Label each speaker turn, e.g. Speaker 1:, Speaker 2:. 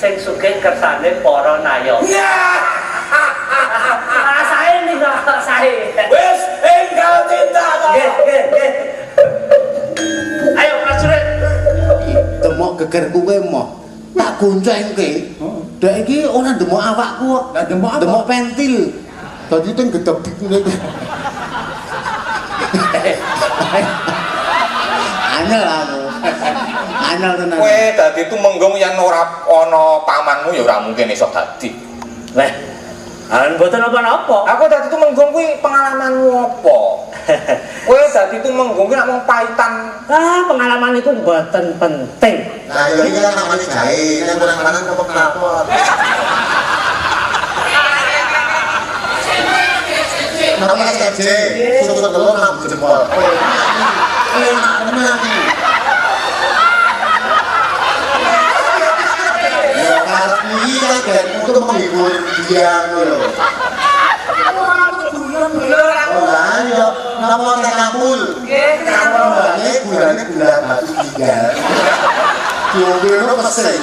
Speaker 1: sing sugih kersane para nayo. Sae nih sae.
Speaker 2: Wis enggal tindak.
Speaker 1: Nggih. Ayo prajurit.
Speaker 3: Demok gegerku kowe moh. Tak goncengke. Dek iki ora demok awakku kok.
Speaker 2: Lah demok apa?
Speaker 3: Demok pentil. Dadi teng gedebik ngene. Anyel aku. Anyel tenan.
Speaker 4: Kowe dadi tumenggong yen ora ana pamanmu ya ora mungkin iso dadi.
Speaker 1: Leh. An mboten apa-apa.
Speaker 4: Aku dadi tumenggong kuwi pengalamanmu apa? Kowe dadi tumenggong kuwi nek mung paitan.
Speaker 1: Pengalaman itu mboten penting.
Speaker 3: Nah, ya iki kan namanya jahe, nek ora mangan kok kelapor. Nama saja, susu telur nang jempol. Enak tenan iki. Ya karep iki kan untuk menghibur dia lho. Oh, ayo, nama tekapul. Nggih, bulane bulan batu tinggal. Diombe pesen.